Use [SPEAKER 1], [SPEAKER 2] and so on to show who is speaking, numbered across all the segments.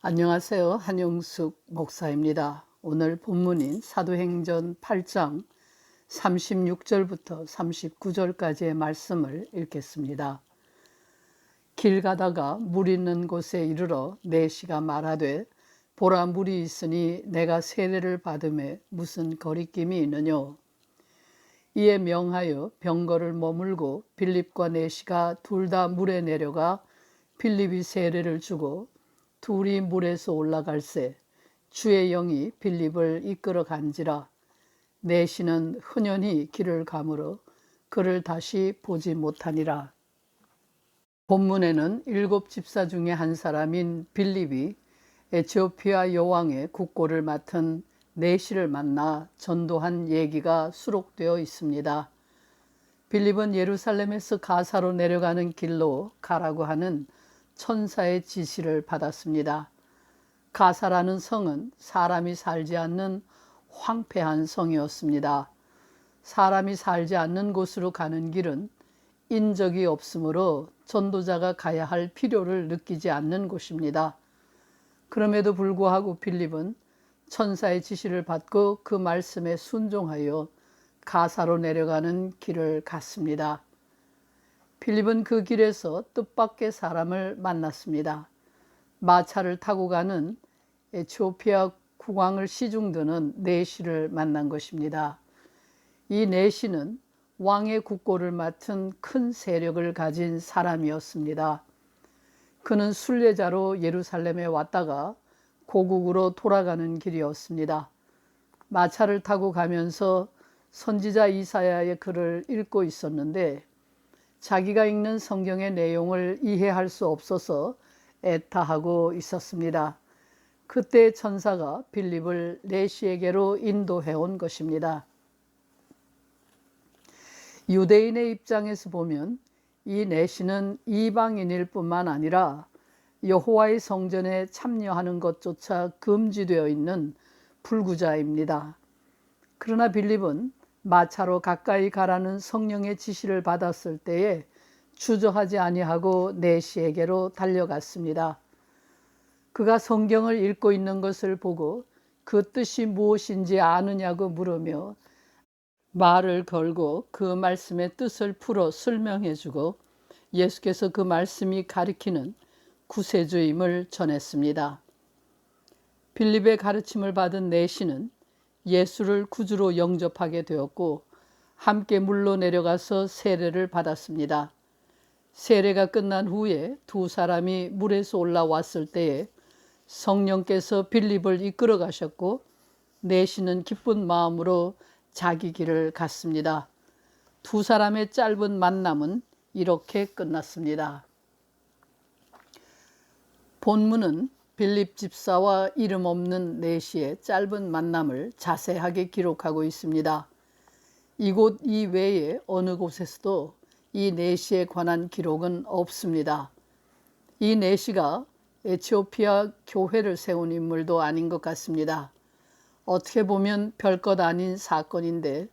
[SPEAKER 1] 안녕하세요. 한영숙 목사입니다. 오늘 본문인 사도행전 8장 36절부터 39절까지의 말씀을 읽겠습니다. 길 가다가 물 있는 곳에 이르러 내시가 말하되 보라 물이 있으니 내가 세례를 받음에 무슨 거리낌이 있느뇨. 이에 명하여 병거를 머물고 빌립과 내시가 둘 다 물에 내려가 빌립이 세례를 주고 둘이 물에서 올라갈새 주의 영이 빌립을 이끌어 간지라. 내시는 흔연히 길을 가므로 그를 다시 보지 못하니라. 본문에는 7 집사 중에 한 사람인 빌립이 에티오피아 여왕의 국고를 맡은 내시를 만나 전도한 얘기가 수록되어 있습니다. 빌립은 예루살렘에서 가사로 내려가는 길로 가라고 하는 천사의 지시를 받았습니다. 가사라는 성은 사람이 살지 않는 황폐한 성이었습니다. 사람이 살지 않는 곳으로 가는 길은 인적이 없으므로 전도자가 가야 할 필요를 느끼지 않는 곳입니다. 그럼에도 불구하고 빌립은 천사의 지시를 받고 그 말씀에 순종하여 가사로 내려가는 길을 갔습니다. 빌립은 그 길에서 뜻밖의 사람을 만났습니다. 마차를 타고 가는 에티오피아 국왕을 시중드는 내시를 만난 것입니다. 이 내시는 왕의 국고를 맡은 큰 세력을 가진 사람이었습니다. 그는 순례자로 예루살렘에 왔다가 고국으로 돌아가는 길이었습니다. 마차를 타고 가면서 선지자 이사야의 글을 읽고 있었는데 자기가 읽는 성경의 내용을 이해할 수 없어서 애타하고 있었습니다. 그때 천사가 빌립을 내시에게로 인도해 온 것입니다. 유대인의 입장에서 보면 이 내시는 이방인일 뿐만 아니라 여호와의 성전에 참여하는 것조차 금지되어 있는 불구자입니다. 그러나 빌립은 마차로 가까이 가라는 성령의 지시를 받았을 때에 주저하지 아니하고 내시에게로 달려갔습니다. 그가 성경을 읽고 있는 것을 보고 그 뜻이 무엇인지 아느냐고 물으며 말을 걸고 그 말씀의 뜻을 풀어 설명해주고 예수께서 그 말씀이 가리키는 구세주임을 전했습니다. 빌립의 가르침을 받은 내시는 예수를 구주로 영접하게 되었고 함께 물로 내려가서 세례를 받았습니다. 세례가 끝난 후에 두 사람이 물에서 올라왔을 때에 성령께서 빌립을 이끌어 가셨고 내시는 기쁜 마음으로 자기 길을 갔습니다. 두 사람의 짧은 만남은 이렇게 끝났습니다. 본문은 빌립 집사와 이름 없는 내시의 짧은 만남을 자세하게 기록하고 있습니다. 이곳 이외에 어느 곳에서도 이 내시에 관한 기록은 없습니다. 이 내시가 에티오피아 교회를 세운 인물도 아닌 것 같습니다. 어떻게 보면 별것 아닌 사건인데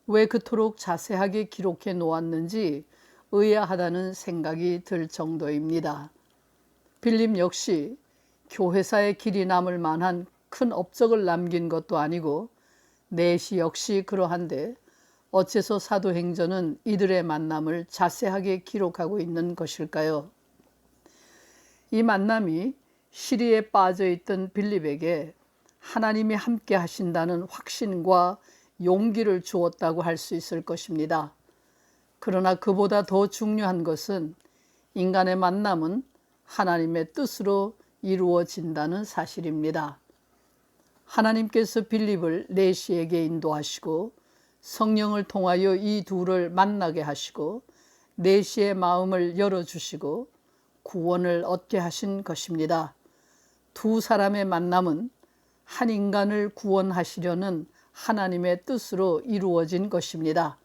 [SPEAKER 1] 왜 그토록 자세하게 기록해 놓았는지 의아하다는 생각이 들 정도입니다. 빌립 역시 교회사에 길이 남을 만한 큰 업적을 남긴 것도 아니고 내시 역시 그러한데 어째서 사도행전은 이들의 만남을 자세하게 기록하고 있는 것일까요? 이 만남이 시리에 빠져있던 빌립에게 하나님이 함께 하신다는 확신과 용기를 주었다고 할 수 있을 것입니다. 그러나 그보다 더 중요한 것은 인간의 만남은 하나님의 뜻으로 이루어진다는 사실입니다. 하나님께서 빌립을 내시에게 인도하시고 성령을 통하여 이 둘을 만나게 하시고 내시의 마음을 열어주시고 구원을 얻게 하신 것입니다. 두 사람의 만남은 한 인간을 구원하시려는 하나님의 뜻으로 이루어진 것입니다.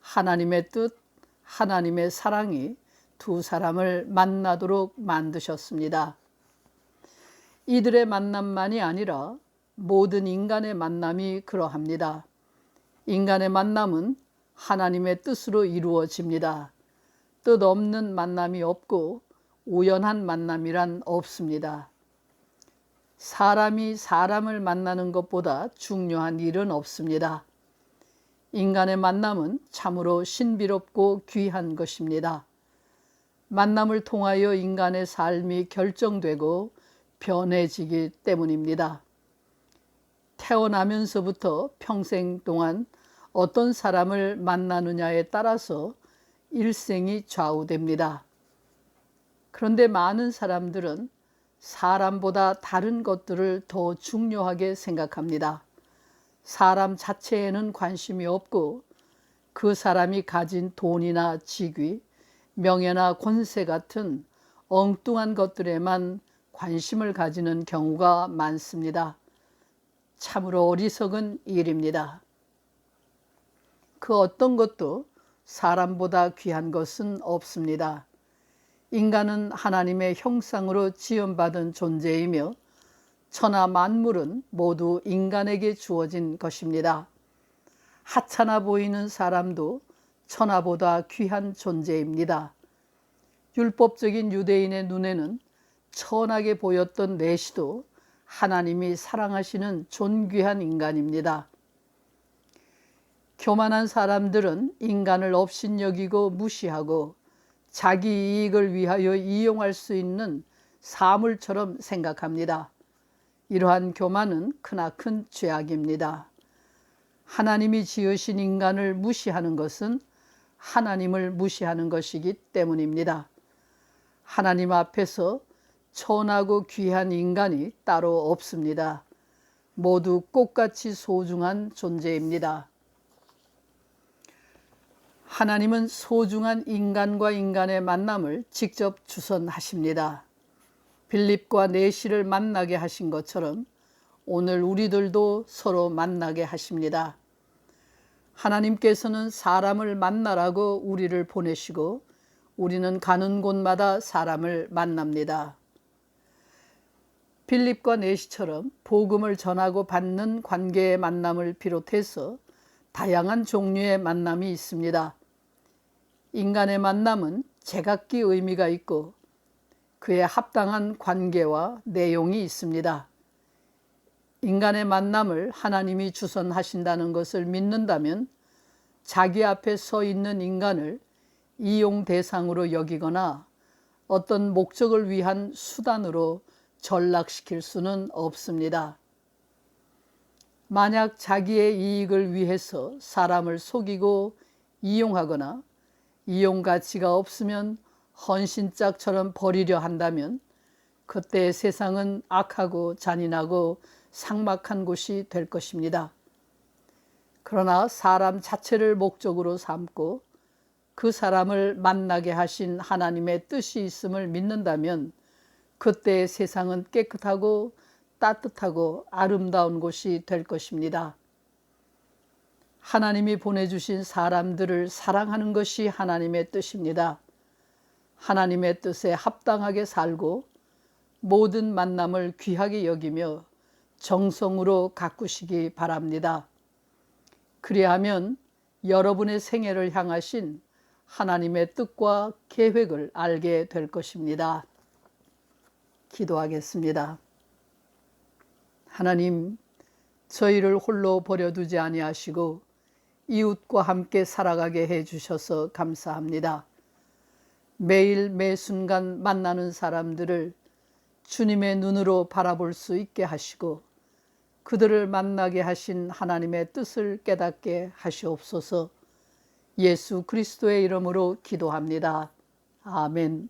[SPEAKER 1] 하나님의 뜻, 하나님의 사랑이 두 사람을 만나도록 만드셨습니다. 이들의 만남만이 아니라 모든 인간의 만남이 그러합니다. 인간의 만남은 하나님의 뜻으로 이루어집니다. 뜻 없는 만남이 없고 우연한 만남이란 없습니다. 사람이 사람을 만나는 것보다 중요한 일은 없습니다. 인간의 만남은 참으로 신비롭고 귀한 것입니다. 만남을 통하여 인간의 삶이 결정되고 변해지기 때문입니다. 태어나면서부터 평생 동안 어떤 사람을 만나느냐에 따라서 일생이 좌우됩니다. 그런데 많은 사람들은 사람보다 다른 것들을 더 중요하게 생각합니다. 사람 자체에는 관심이 없고 그 사람이 가진 돈이나 직위, 명예나 권세 같은 엉뚱한 것들에만 관심을 가지는 경우가 많습니다. 참으로 어리석은 일입니다. 그 어떤 것도 사람보다 귀한 것은 없습니다. 인간은 하나님의 형상으로 지음받은 존재이며 천하 만물은 모두 인간에게 주어진 것입니다. 하찮아 보이는 사람도 천하보다 귀한 존재입니다. 율법적인 유대인의 눈에는 천하게 보였던 내시도 하나님이 사랑하시는 존귀한 인간입니다. 교만한 사람들은 인간을 업신여기고 무시하고 자기 이익을 위하여 이용할 수 있는 사물처럼 생각합니다. 이러한 교만은 크나큰 죄악입니다. 하나님이 지으신 인간을 무시하는 것은 하나님을 무시하는 것이기 때문입니다. 하나님 앞에서 천하고 귀한 인간이 따로 없습니다. 모두 꽃같이 소중한 존재입니다. 하나님은 소중한 인간과 인간의 만남을 직접 주선하십니다. 빌립과 내시를 만나게 하신 것처럼 오늘 우리들도 서로 만나게 하십니다. 하나님께서는 사람을 만나라고 우리를 보내시고 우리는 가는 곳마다 사람을 만납니다. 빌립과 내시처럼 복음을 전하고 받는 관계의 만남을 비롯해서 다양한 종류의 만남이 있습니다. 인간의 만남은 제각기 의미가 있고 그에 합당한 관계와 내용이 있습니다. 인간의 만남을 하나님이 주선하신다는 것을 믿는다면 자기 앞에 서 있는 인간을 이용 대상으로 여기거나 어떤 목적을 위한 수단으로 전락시킬 수는 없습니다. 만약 자기의 이익을 위해서 사람을 속이고 이용하거나 이용 가치가 없으면 헌신짝처럼 버리려 한다면 그때 세상은 악하고 잔인하고 삭막한 곳이 될 것입니다. 그러나 사람 자체를 목적으로 삼고 그 사람을 만나게 하신 하나님의 뜻이 있음을 믿는다면 그때 세상은 깨끗하고 따뜻하고 아름다운 곳이 될 것입니다. 하나님이 보내주신 사람들을 사랑하는 것이 하나님의 뜻입니다. 하나님의 뜻에 합당하게 살고 모든 만남을 귀하게 여기며 정성으로 가꾸시기 바랍니다. 그리하면 여러분의 생애를 향하신 하나님의 뜻과 계획을 알게 될 것입니다. 기도하겠습니다. 하나님, 저희를 홀로 버려두지 아니하시고 이웃과 함께 살아가게 해주셔서 감사합니다. 매일 매 순간 만나는 사람들을 주님의 눈으로 바라볼 수 있게 하시고 그들을 만나게 하신 하나님의 뜻을 깨닫게 하시옵소서. 예수 그리스도의 이름으로 기도합니다. 아멘.